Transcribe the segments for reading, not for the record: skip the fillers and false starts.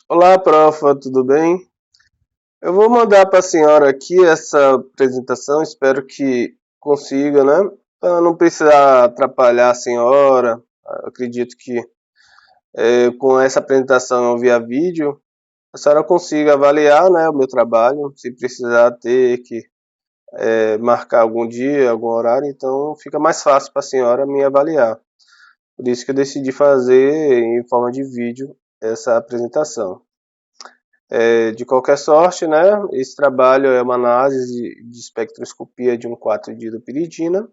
Olá, profa, tudo bem? Eu vou mandar para a senhora aqui essa apresentação, espero que consiga, né? Para não precisar atrapalhar a senhora. Acredito que com essa apresentação via vídeo, a senhora consiga avaliar, né, o meu trabalho, se precisar ter que marcar algum dia, algum horário, então fica mais fácil para a senhora me avaliar. Por isso que eu decidi fazer em forma de vídeo essa apresentação. De qualquer sorte, né, esse trabalho é uma análise de espectroscopia de um 4-diodopiridina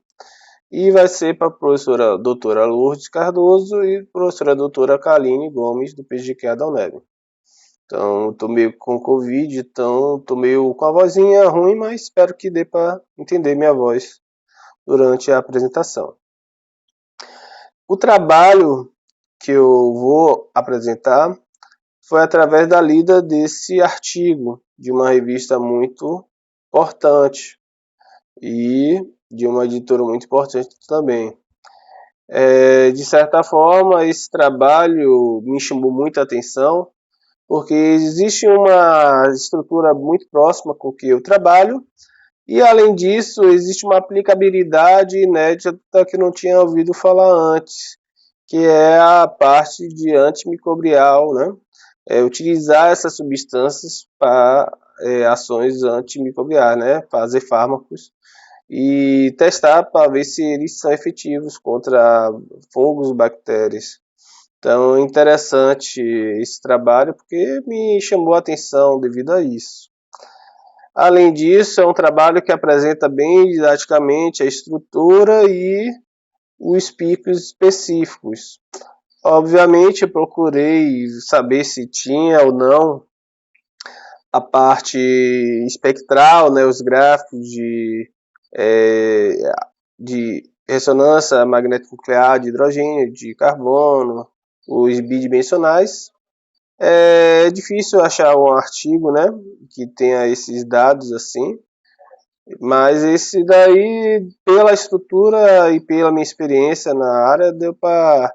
e vai ser para a professora doutora Lourdes Cardoso e professora doutora Kaline Gomes, do PGQ da UNEB. Então, estou meio com Covid, então estou meio com a vozinha ruim, mas espero que dê para entender minha voz durante a apresentação. O trabalho que eu vou apresentar foi através da lida desse artigo de uma revista muito importante e de uma editora muito importante também. De certa forma, esse trabalho me chamou muita atenção, porque existe uma estrutura muito próxima com que eu trabalho, e além disso, existe uma aplicabilidade inédita que eu não tinha ouvido falar antes, que é a parte de antimicrobial, né? Utilizar essas substâncias para ações antimicrobiais, né? Fazer fármacos e testar para ver se eles são efetivos contra fungos, bactérias. Então, é interessante esse trabalho porque me chamou a atenção devido a isso. Além disso, é um trabalho que apresenta bem didaticamente a estrutura e os picos específicos. Obviamente, eu procurei saber se tinha ou não a parte espectral, né, os gráficos de ressonância magnética nuclear de hidrogênio, de carbono, os bidimensionais. É difícil achar um artigo, né, que tenha esses dados assim, mas esse daí, pela estrutura e pela minha experiência na área, deu para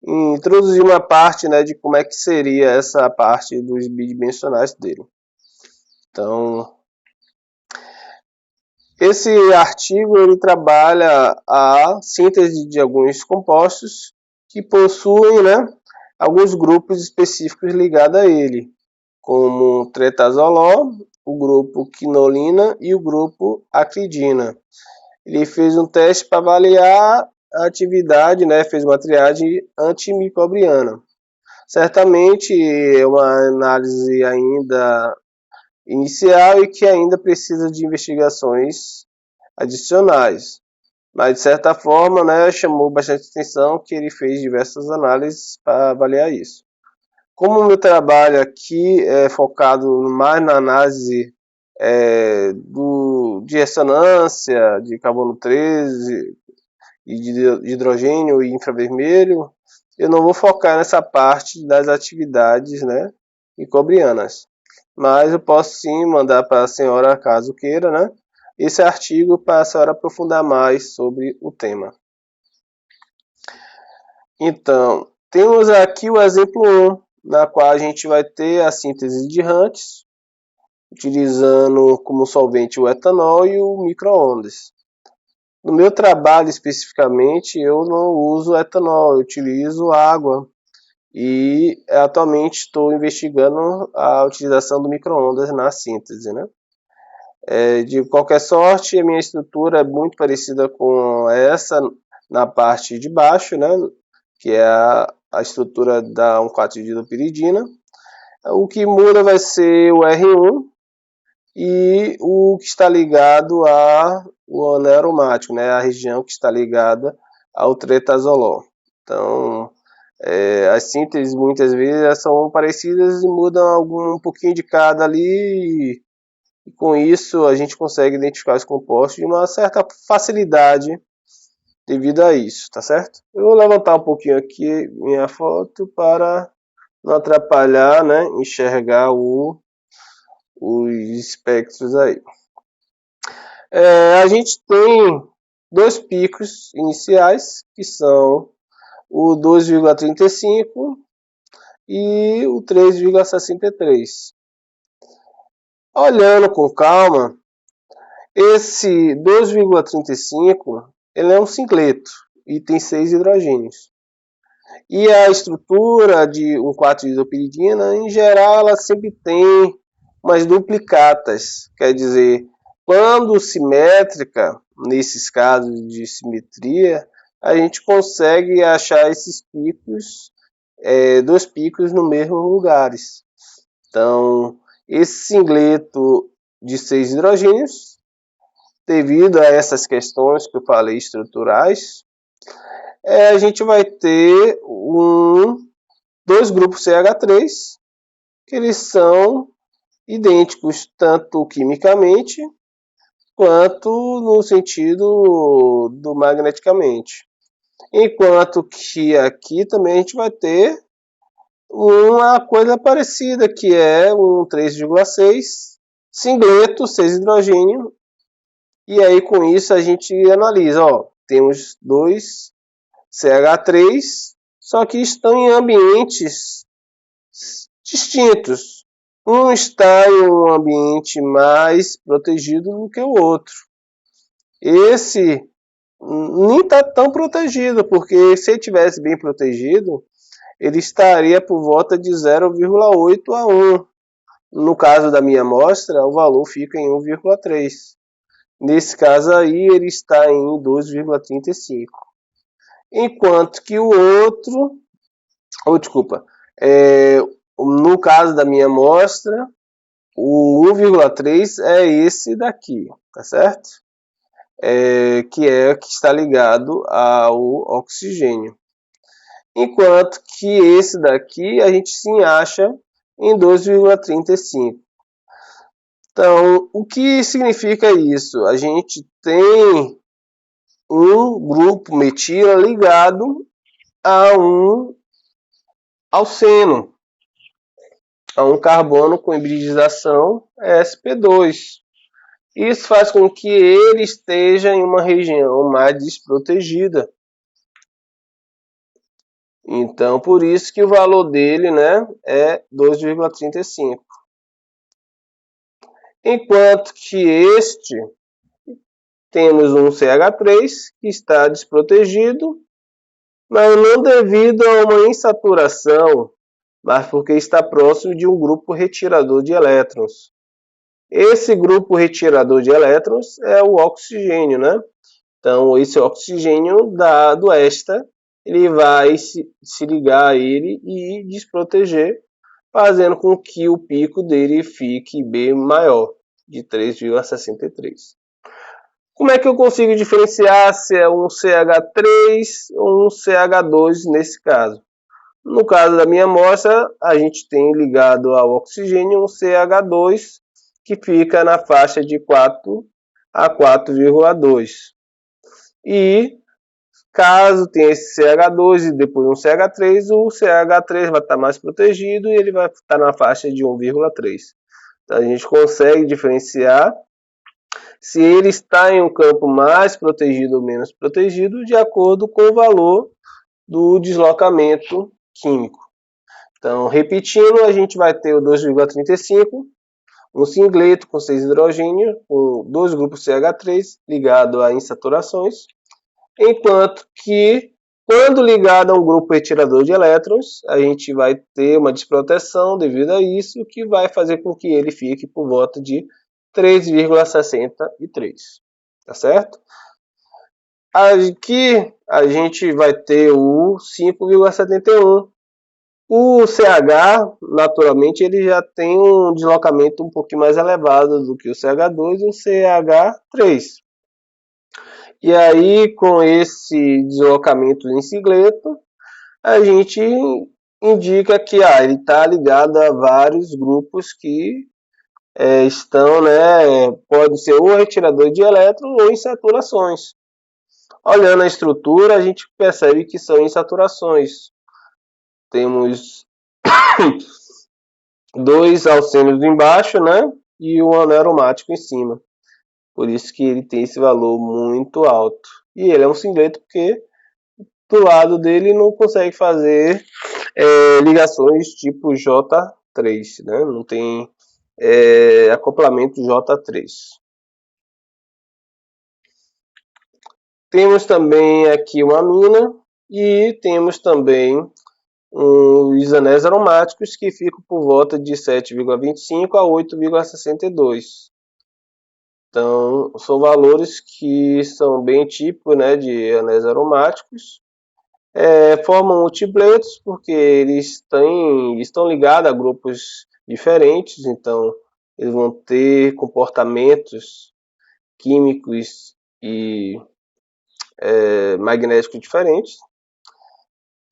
introduzir uma parte, né, de como é que seria essa parte dos bidimensionais dele. Então, esse artigo ele trabalha a síntese de alguns compostos que possuem, né, alguns grupos específicos ligados a ele, como tretazolol, o grupo quinolina e o grupo acridina. Ele fez um teste para avaliar a atividade, né, fez uma triagem antimicrobiana. Certamente é uma análise ainda inicial e que ainda precisa de investigações adicionais. Mas, de certa forma, né, chamou bastante atenção que ele fez diversas análises para avaliar isso. Como o meu trabalho aqui é focado mais na análise de ressonância, de carbono 13 e de hidrogênio e infravermelho, eu não vou focar nessa parte das atividades, né, microbianas. Mas eu posso sim mandar para a senhora, caso queira, né, esse artigo para a senhora aprofundar mais sobre o tema. Então, temos aqui o exemplo 1, na qual a gente vai ter a síntese de Hunt, utilizando como solvente o etanol e o micro-ondas. No meu trabalho especificamente, eu não uso etanol, eu utilizo água. E atualmente estou investigando a utilização do micro-ondas na síntese, né? De qualquer sorte, a minha estrutura é muito parecida com essa na parte de baixo, né? Que é a estrutura da 1,4-diodopiridina. O que muda vai ser o R1 e o que está ligado ao anel aromático, né? A região que está ligada ao tretazolol. Então, as sínteses muitas vezes são parecidas e mudam um pouquinho de cada ali, e com isso a gente consegue identificar os compostos de uma certa facilidade devido a isso, tá certo? Eu vou levantar um pouquinho aqui minha foto para não atrapalhar, né, enxergar os espectros aí. A gente tem dois picos iniciais, que são o 2,35 e o 3,63. Olhando com calma, esse 2,35 ele é um singleto e tem 6 hidrogênios. E a estrutura de um 4-isopiridina, em geral, ela sempre tem umas duplicatas. Quer dizer, quando simétrica, nesses casos de simetria, a gente consegue achar esses picos, dois picos no mesmo lugares. Então, esse singleto de 6 hidrogênios, devido a essas questões que eu falei estruturais, a gente vai ter dois grupos CH3, que eles são idênticos tanto quimicamente quanto no sentido do magneticamente. Enquanto que aqui também a gente vai ter uma coisa parecida, que é um 3,6 singleto, 6 hidrogênio, e aí com isso a gente analisa, ó, temos dois CH3, só que estão em ambientes distintos. Um está em um ambiente mais protegido do que o outro. Esse nem está tão protegido, porque se ele tivesse bem protegido, ele estaria por volta de 0,8 a 1. No caso da minha amostra, o valor fica em 1,3. Nesse caso aí, ele está em 2,35. Enquanto que o outro, no caso da minha amostra, o 1,3 é esse daqui, tá certo? Que está ligado ao oxigênio. Enquanto que esse daqui a gente sim acha em 2,35. Então, o que significa isso? A gente tem um grupo metila ligado a um alceno, a um carbono com hibridização sp2. Isso faz com que ele esteja em uma região mais desprotegida. Então, por isso que o valor dele, né, é 2,35. Enquanto que este, temos um CH3 que está desprotegido, mas não devido a uma insaturação, mas porque está próximo de um grupo retirador de elétrons. Esse grupo retirador de elétrons é o oxigênio, né? Então, esse oxigênio dado esta, ele vai se ligar a ele e desproteger, fazendo com que o pico dele fique bem maior, de 3,63. Como é que eu consigo diferenciar se é um CH3 ou um CH2 nesse caso? No caso da minha amostra, a gente tem ligado ao oxigênio um CH2 que fica na faixa de 4 a 4,2. E caso tenha esse CH2 e depois um CH3, o CH3 vai estar mais protegido e ele vai estar na faixa de 1,3. Então a gente consegue diferenciar se ele está em um campo mais protegido ou menos protegido de acordo com o valor do deslocamento químico. Então, repetindo, a gente vai ter o 2,35, um singleto com 6 hidrogênios, com dois grupos CH3 ligado a insaturações, enquanto que, quando ligado a um grupo retirador de elétrons, a gente vai ter uma desproteção devido a isso, que vai fazer com que ele fique por volta de 3,63, tá certo? Aqui a gente vai ter o 5,71. O CH, naturalmente, ele já tem um deslocamento um pouquinho mais elevado do que o CH2 e o CH3. E aí, com esse deslocamento em singleto, a gente indica que ele está ligado a vários grupos que estão, né, pode ser ou retirador de elétrons ou insaturações. Olhando a estrutura, a gente percebe que são insaturações. Temos dois alcênios embaixo, né, e um anel aromático em cima. Por isso que ele tem esse valor muito alto. E ele é um singleto porque do lado dele não consegue fazer ligações tipo J3, né? Não tem acoplamento J3. Temos também aqui uma amina e temos também os anéis aromáticos que ficam por volta de 7,25 a 8,62. Então, são valores que são bem típicos, né, de anéis aromáticos. Formam multipletos porque eles estão ligados a grupos diferentes, então eles vão ter comportamentos químicos e magnéticos diferentes.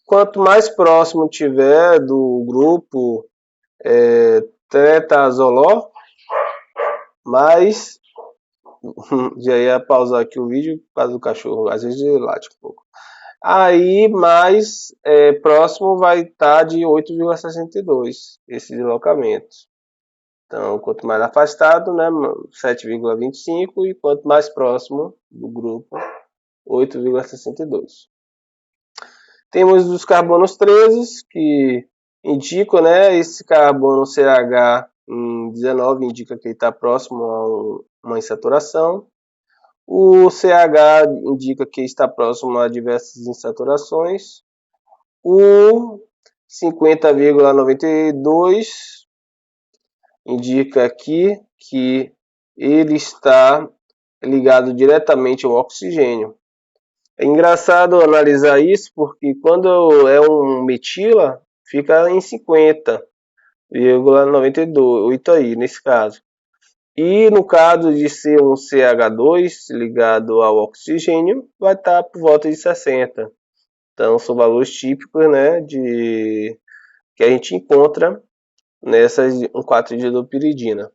Quanto mais próximo tiver do grupo tetazoló, mais já ia pausar aqui o vídeo por causa do cachorro, às vezes ele late um pouco. Aí mais próximo vai estar de 8,62 esse deslocamento. Então, quanto mais afastado, né, 7,25 e quanto mais próximo do grupo, 8,62. Temos os carbonos 13 que indicam, né, esse carbono CH em 19 indica que ele está próximo a uma insaturação. O CH indica que está próximo a diversas insaturações. O 50,92 indica aqui que ele está ligado diretamente ao oxigênio. É engraçado analisar isso porque quando é um metila, fica em 50,98 aí, nesse caso. E no caso de ser um CH2 ligado ao oxigênio, vai estar por volta de 60. Então, são valores típicos, né, que a gente encontra nessas 1,4-diodopiridina.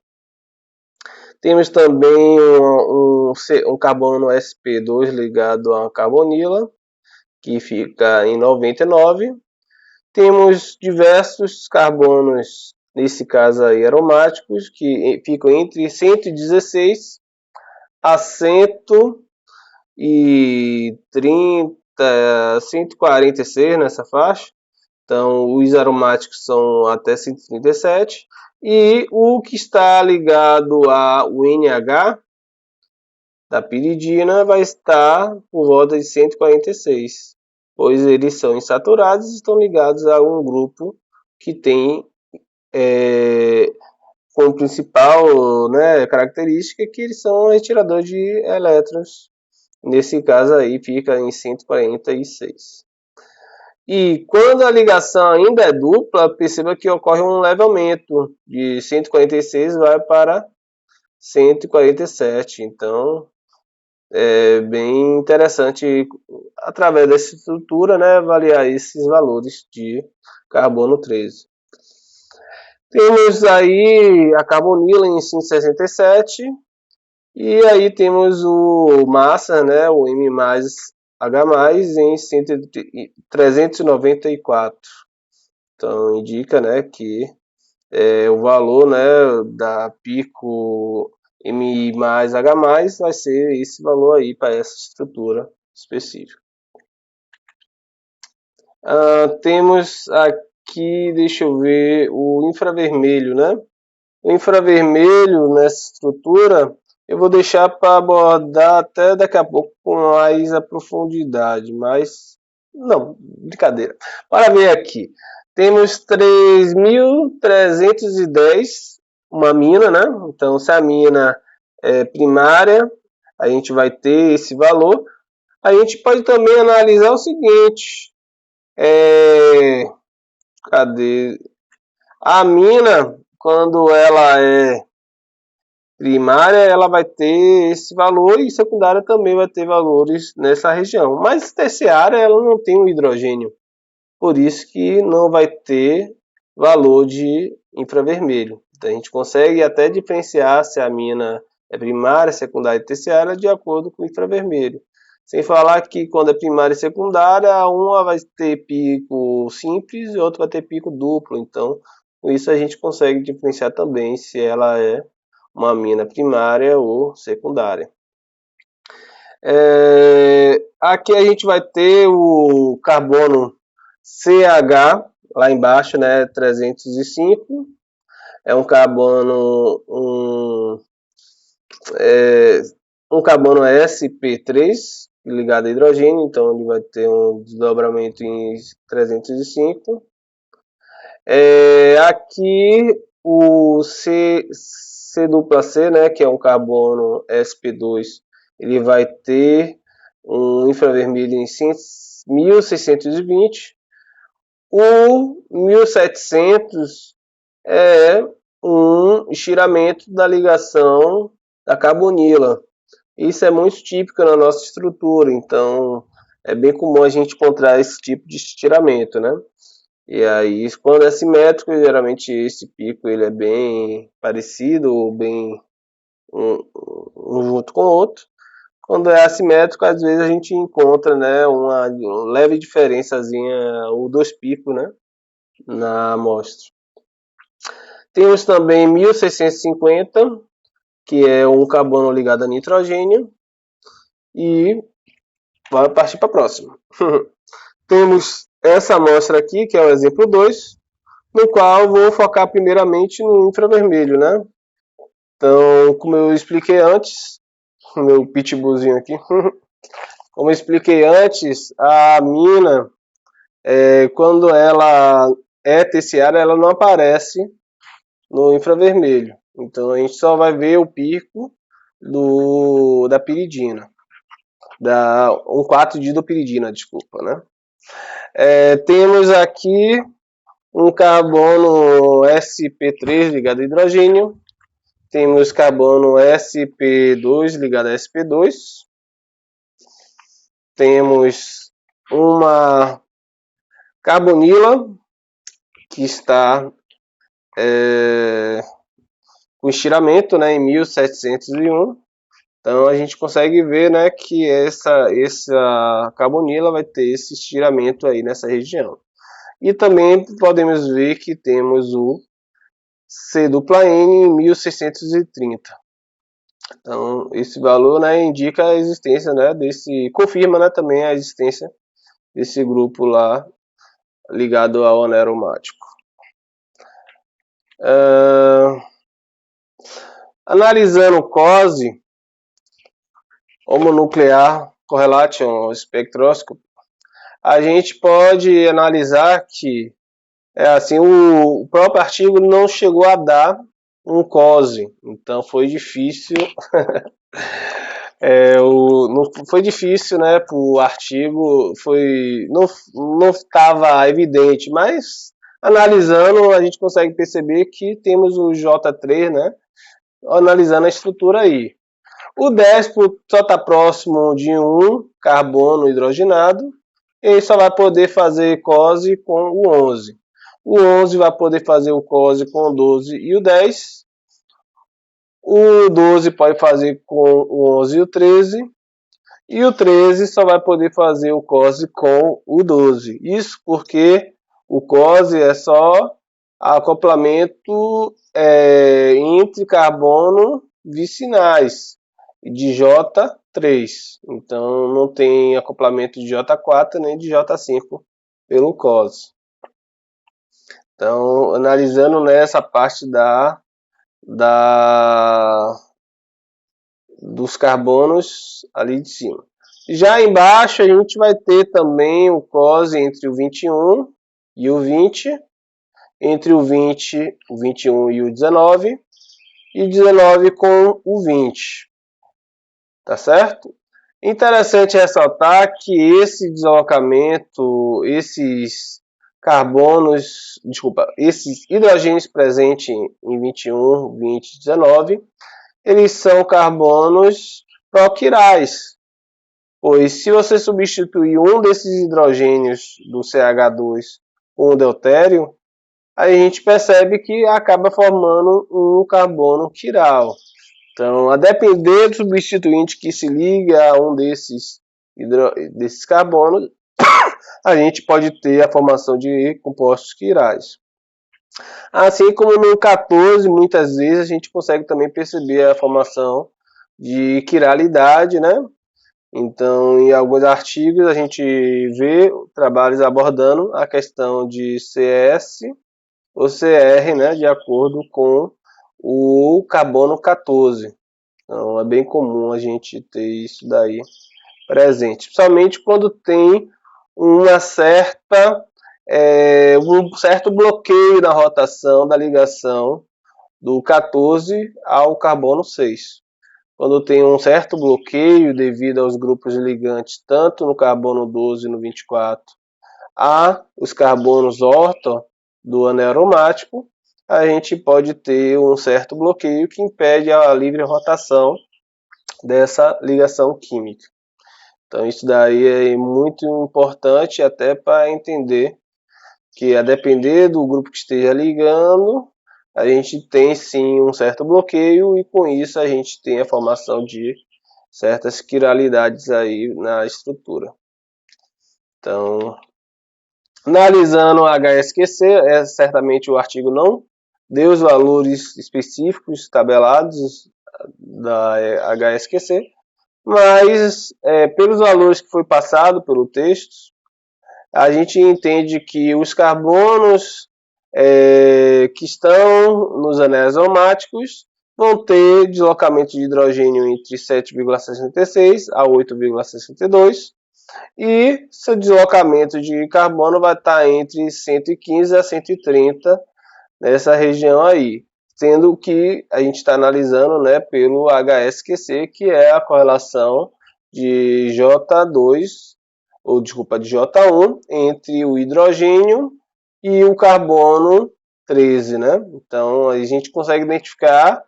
Temos também um carbono sp2 ligado a uma carbonila, que fica em 99. Temos diversos carbonos, nesse caso aí, aromáticos, que ficam entre 116 a 130, 146 nessa faixa. Então, os aromáticos são até 137. E o que está ligado ao NH da piridina vai estar por volta de 146, pois eles são insaturados e estão ligados a um grupo que tem como principal, né, característica que eles são retiradores de elétrons. Nesse caso aí fica em 146. E quando a ligação ainda é dupla, perceba que ocorre um levelamento de 146 vai para 147. Então, é bem interessante, através dessa estrutura, né, avaliar esses valores de carbono 13. Temos aí a carbonila em 567 e aí temos o massa, né, o M mais H mais em 394. Então indica, né, que o valor, né, da pico M mais H mais vai ser esse valor aí para essa estrutura específica. Temos aqui, deixa eu ver, o infravermelho, né? O infravermelho nessa estrutura eu vou deixar para abordar até daqui a pouco com mais a profundidade, mas não, brincadeira. Para ver aqui, temos 3.310, uma mina, né? Então, se a mina é primária, a gente vai ter esse valor. A gente pode também analisar o seguinte, cadê? A mina, quando ela é primária, ela vai ter esse valor e secundária também vai ter valores nessa região. Mas terciária, ela não tem o hidrogênio. Por isso que não vai ter valor de infravermelho. Então, a gente consegue até diferenciar se a mina é primária, secundária e terciária de acordo com o infravermelho. Sem falar que quando é primária e secundária, uma vai ter pico simples e outra vai ter pico duplo. Então, com isso a gente consegue diferenciar também se ela é uma mina primária ou secundária. Aqui a gente vai ter o carbono CH, lá embaixo, né, 305, é um carbono, um carbono sp3 ligado a hidrogênio, então ele vai ter um desdobramento em 305. Aqui o C dupla C, né, que é um carbono sp2, ele vai ter um infravermelho em 1620. O 1700 é um estiramento da ligação da carbonila. Isso é muito típico na nossa estrutura, então é bem comum a gente encontrar esse tipo de estiramento, né? E aí, quando é simétrico, geralmente esse pico ele é bem parecido, ou bem um junto com o outro. Quando é assimétrico, às vezes a gente encontra, né, uma leve diferençazinha, ou dois picos, né, na amostra. Temos também 1650, que é um carbono ligado a nitrogênio, e vai partir para a próxima. Temos essa amostra aqui, que é o exemplo 2, no qual vou focar primeiramente no infravermelho, né? Então, como eu expliquei antes, o meu pitbullzinho aqui, como eu expliquei antes, a mina, quando ela é terciária, ela não aparece no infravermelho. Então, a gente só vai ver o pico da piridina, da 1,4-didopiridina, desculpa, né? Temos aqui um carbono sp3 ligado a hidrogênio, temos carbono sp2 ligado a sp2, temos uma carbonila que está com estiramento, né, em 1701. Então a gente consegue ver, né, que essa carbonila vai ter esse estiramento aí nessa região. E também podemos ver que temos o C dupla N em 1630. Então esse valor, né, indica a existência, né, confirma, né, também a existência desse grupo lá ligado ao anel aromático. Analisando o COSE, homonuclear correlation spectroscopy, a gente pode analisar que assim, o próprio artigo não chegou a dar um COSE, então foi difícil não foi difícil, né, para o artigo, não estava evidente, mas analisando a gente consegue perceber que temos o J3, né, analisando a estrutura aí. O 10 só está próximo de um carbono hidrogenado, ele só vai poder fazer COSE com o 11. O 11 vai poder fazer o COSE com o 12 e o 10. O 12 pode fazer com o 11 e o 13. E o 13 só vai poder fazer o COSE com o 12. Isso porque o COSE é só acoplamento entre carbono vicinais de J3. Então não tem acoplamento de J4 nem de J5 pelo COSE. Então, analisando nessa parte dos carbonos ali de cima. Já embaixo a gente vai ter também o COSE entre o 21 e o 20, entre o 20, o 21 e o 19, e 19 com o 20. Tá certo? Interessante ressaltar que esse deslocamento, esses carbonos, desculpa, esses hidrogênios presentes em 21, 20 e 19, eles são carbonos proquirais, pois se você substituir um desses hidrogênios do CH2 por um deutério, aí a gente percebe que acaba formando um carbono quiral. Então, a depender do substituinte que se liga a um desses carbonos, a gente pode ter a formação de compostos quirais. Assim como no 14, muitas vezes a gente consegue também perceber a formação de quiralidade, né? Então, em alguns artigos a gente vê trabalhos abordando a questão de CS ou CR, né, de acordo com o carbono 14. Então, é bem comum a gente ter isso daí presente, principalmente quando tem um certo bloqueio na rotação da ligação do 14 ao carbono 6. Quando tem um certo bloqueio devido aos grupos ligantes, tanto no carbono 12 e no 24, a os carbonos orto do anel aromático, a gente pode ter um certo bloqueio que impede a livre rotação dessa ligação química. Então isso daí é muito importante até para entender que a depender do grupo que esteja ligando, a gente tem sim um certo bloqueio e com isso a gente tem a formação de certas quiralidades aí na estrutura. Então, analisando a HSQC, certamente o artigo não deu os valores específicos tabelados da HSQC, mas pelos valores que foi passado pelo texto, a gente entende que os carbonos que estão nos anéis aromáticos vão ter deslocamento de hidrogênio entre 7,66 a 8,62 e seu deslocamento de carbono vai estar entre 115 a 130 nessa região aí, sendo que a gente está analisando, né, pelo HSQC, que é a correlação de J2, ou desculpa, de J1 entre o hidrogênio e o carbono 13, né? Então a gente consegue identificar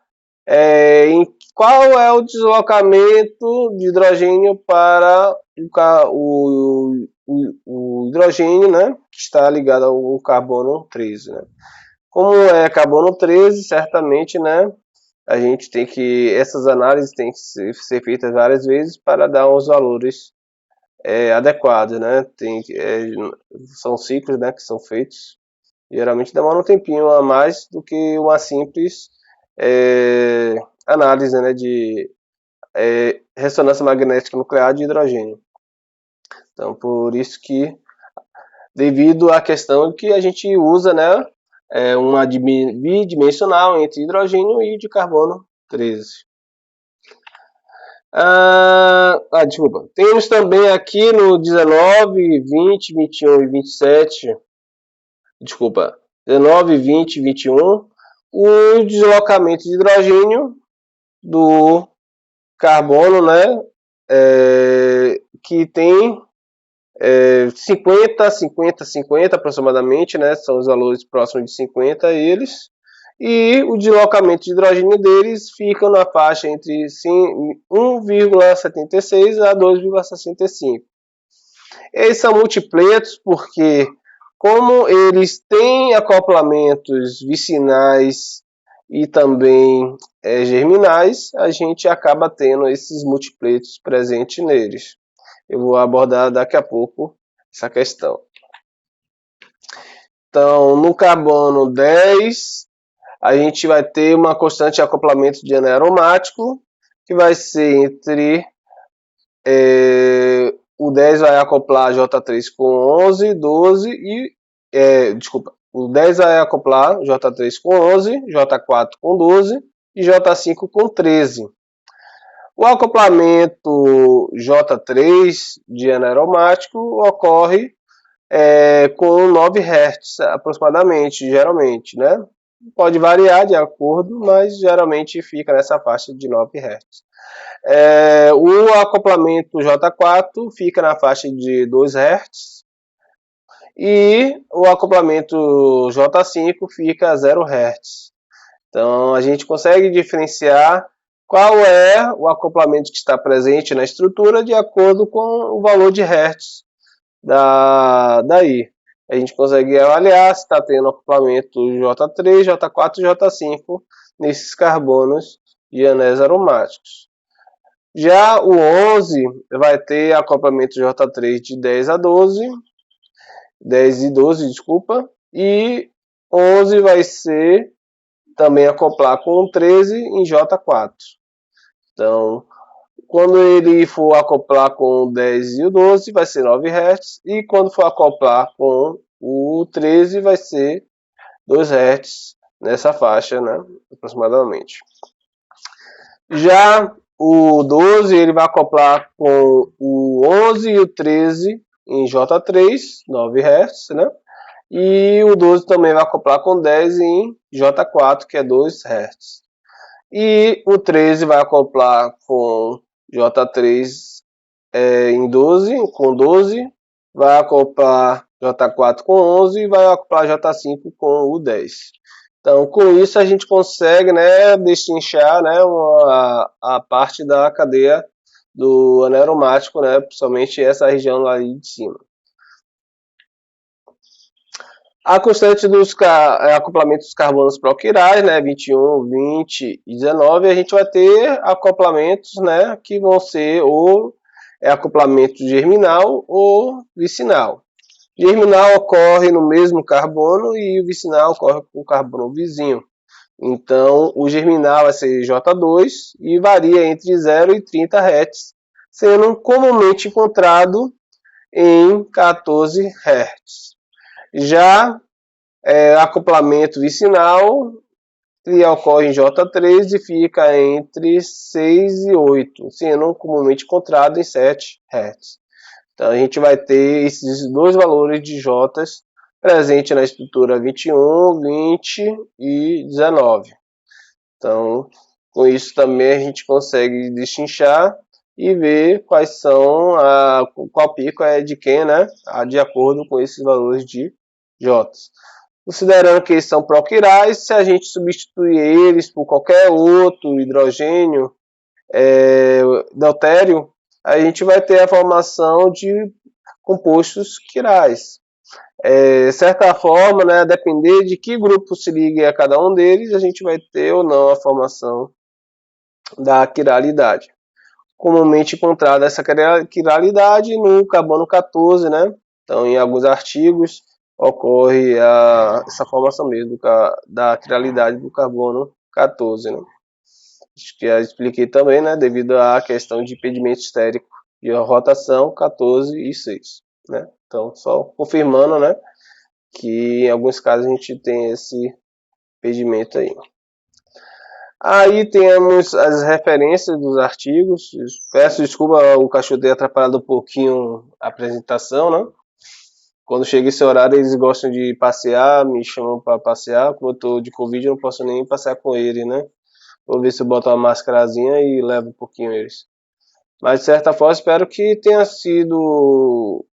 em qual é o deslocamento de hidrogênio para o hidrogênio, né, que está ligado ao carbono 13, né? Como é carbono 13, certamente, né, a gente tem que, essas análises têm que ser feitas várias vezes para dar os valores adequados, né? São ciclos, né, que são feitos. Geralmente demora um tempinho a mais do que uma simples análise, né, de ressonância magnética nuclear de hidrogênio. Então, por isso que, devido à questão que a gente usa, né, uma bidimensional entre hidrogênio e de carbono 13. Desculpa. Temos também aqui no 19, 20, 21 e 27, desculpa, 19, 20, 21, o deslocamento de hidrogênio do carbono, né, que tem 50, 50, 50 aproximadamente, né, são os valores próximos de 50 eles, e o deslocamento de hidrogênio deles fica na faixa entre 1,76 a 2,65. Eles são multipletos porque, como eles têm acoplamentos vicinais e também germinais, a gente acaba tendo esses multipletos presentes neles. Eu vou abordar daqui a pouco essa questão. Então, no carbono 10, a gente vai ter uma constante de acoplamento de anel aromático, que vai ser entre o 10 vai acoplar J3 com 11, 12 e desculpa, o 10 vai acoplar J3 com 11, J4 com 12 e J5 com 13. O acoplamento J3 de anaeromático ocorre com 9 Hz aproximadamente, geralmente, né? Pode variar de acordo, mas geralmente fica nessa faixa de 9 Hz. O acoplamento J4 fica na faixa de 2 Hz e o acoplamento J5 fica a 0 Hz. Então a gente consegue diferenciar qual é o acoplamento que está presente na estrutura de acordo com o valor de Hertz daí. A gente consegue avaliar se está tendo acoplamento J3, J4 e J5 nesses carbonos de anéis aromáticos. Já o 11 vai ter acoplamento J3 de 10 a 12, 10 e 12, desculpa, e 11 vai ser também acoplar com 13 em J4. Então, Quando ele for acoplar com o 10 e o 12, vai ser 9 Hz. E quando for acoplar com o 13, vai ser 2 Hz nessa faixa, né? Aproximadamente. Já o 12 ele vai acoplar com o 11 e o 13 em J3, 9 Hz, né? E o 12 também vai acoplar com 10 em J4, que é 2 Hz. E o 13 vai acoplar com J3 em 12, com 12, vai acoplar J4 com 11 e vai acoplar J5 com o 10. Então, com isso a gente consegue, né, destrinchar, né, a parte da cadeia do anel aromático, né, principalmente essa região ali de cima. A constante dos acoplamentos dos carbonos proquirais, né, 21, 20 e 19, a gente vai ter acoplamentos, né, que vão ser ou acoplamento germinal ou vicinal. Germinal ocorre no mesmo carbono e o vicinal ocorre com o carbono vizinho. Então, o germinal vai ser J2 e varia entre 0 e 30 Hz, sendo comumente encontrado em 14 Hz. Já acoplamento vicinal, ele ocorre em J3 e fica entre 6 e 8, sendo comumente encontrado em 7 Hz. Então a gente vai ter esses dois valores de J presente na estrutura 21, 20 e 19. Então, com isso também a gente consegue destrinchar e ver quais são qual pico é de quem, né? De acordo com esses valores de J. Considerando que eles são proquirais, se a gente substituir eles por qualquer outro hidrogênio deutério, a gente vai ter a formação de compostos quirais. De certa forma, né, a depender de que grupo se ligue a cada um deles, a gente vai ter ou não a formação da quiralidade. Comumente encontrada essa quiralidade no carbono 14, né? Então, em alguns artigos ocorre essa formação mesmo da quiralidade do carbono 14, né? Acho que já expliquei também, né? Devido à questão de impedimento estérico e a rotação 14 e 6, né? Então, só confirmando, né? Que em alguns casos a gente tem esse impedimento aí. Aí temos as referências dos artigos. Peço desculpa o cachorro ter atrapalhado um pouquinho a apresentação, né? Quando chega esse horário, eles gostam de passear, me chamam para passear. Como eu estou de Covid, eu não posso nem passear com ele, né? Vou ver se eu boto uma máscarazinha e levo um pouquinho eles. Mas, de certa forma, espero que tenha sido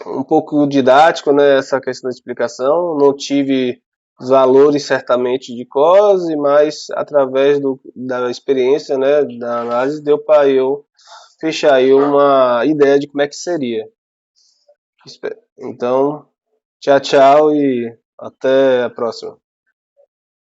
um pouco didático, né? Essa questão da explicação. Não tive os valores certamente de COSE, mas através da experiência, né, da análise, deu para eu fechar aí uma ideia de como é que seria. Então, tchau, tchau e até a próxima.